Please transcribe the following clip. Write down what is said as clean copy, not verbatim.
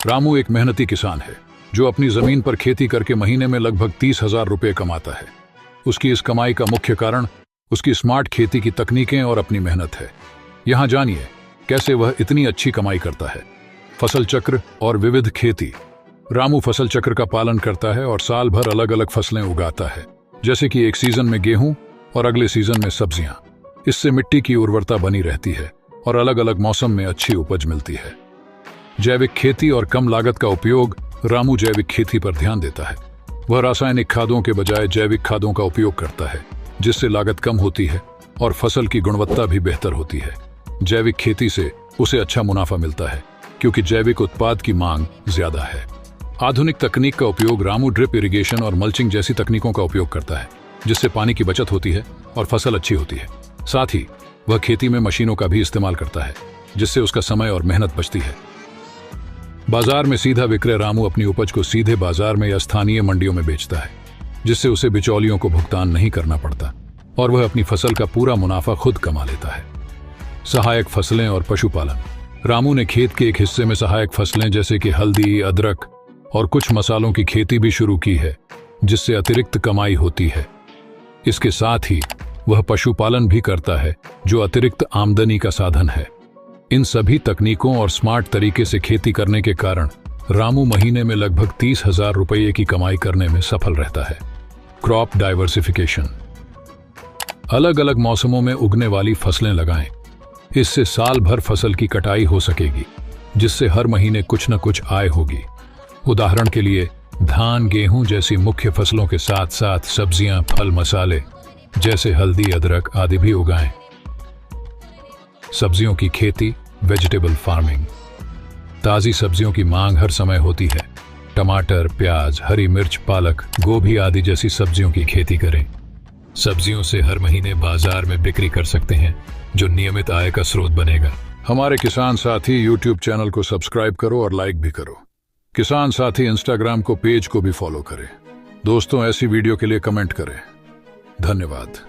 रामू एक मेहनती किसान है जो अपनी जमीन पर खेती करके महीने में लगभग 30,000 रुपये कमाता है। उसकी इस कमाई का मुख्य कारण उसकी स्मार्ट खेती की तकनीकें और अपनी मेहनत है। यहाँ जानिए कैसे वह इतनी अच्छी कमाई करता है। फसल चक्र और विविध खेती। रामू फसल चक्र का पालन करता है और साल भर अलग अलग फसलें उगाता है, जैसे कि एक सीजन में गेहूं और अगले सीजन में सब्जियां। इससे मिट्टी की उर्वरता बनी रहती है और अलग अलग मौसम में अच्छी उपज मिलती है। जैविक खेती और कम लागत का उपयोग। रामू जैविक खेती पर ध्यान देता है। वह रासायनिक खादों के बजाय जैविक खादों का उपयोग करता है, जिससे लागत कम होती है और फसल की गुणवत्ता भी बेहतर होती है। जैविक खेती से उसे अच्छा मुनाफा मिलता है क्योंकि जैविक उत्पाद की मांग ज्यादा है। आधुनिक तकनीक का उपयोग। रामू ड्रिप इरिगेशन और मल्चिंग जैसी तकनीकों का उपयोग करता है, जिससे पानी की बचत होती है और फसल अच्छी होती है। साथ ही वह खेती में मशीनों का भी इस्तेमाल करता है, जिससे उसका समय और मेहनत बचती है। बाजार में सीधा विक्रय। रामू अपनी उपज को सीधे बाजार में या स्थानीय मंडियों में बेचता है, जिससे उसे बिचौलियों को भुगतान नहीं करना पड़ता और वह अपनी फसल का पूरा मुनाफा खुद कमा लेता है। सहायक फसलें और पशुपालन। रामू ने खेत के एक हिस्से में सहायक फसलें जैसे कि हल्दी, अदरक और कुछ मसालों की खेती भी शुरू की है, जिससे अतिरिक्त कमाई होती है। इसके साथ ही वह पशुपालन भी करता है, जो अतिरिक्त आमदनी का साधन है। इन सभी तकनीकों और स्मार्ट तरीके से खेती करने के कारण रामू महीने में लगभग 30,000 रुपये की कमाई करने में सफल रहता है। Crop diversification. अलग अलग मौसमों में उगने वाली फसलें लगाएं। इससे साल भर फसल की कटाई हो सकेगी, जिससे हर महीने कुछ न कुछ आय होगी। उदाहरण के लिए धान, गेहूं जैसी मुख्य फसलों के साथ साथ सब्जियां, फल, मसाले जैसे हल्दी, अदरक आदि भी उगाएं। सब्जियों की खेती, वेजिटेबल फार्मिंग। ताज़ी सब्जियों की मांग हर समय होती है। टमाटर, प्याज, हरी मिर्च, पालक, गोभी आदि जैसी सब्जियों की खेती करें। सब्जियों से हर महीने बाजार में बिक्री कर सकते हैं, जो नियमित आय का स्रोत बनेगा। हमारे किसान साथी यूट्यूब चैनल को सब्सक्राइब करो और लाइक भी करो। किसान साथी इंस्टाग्राम को पेज को भी फॉलो करें। दोस्तों, ऐसी वीडियो के लिए कमेंट करें। धन्यवाद।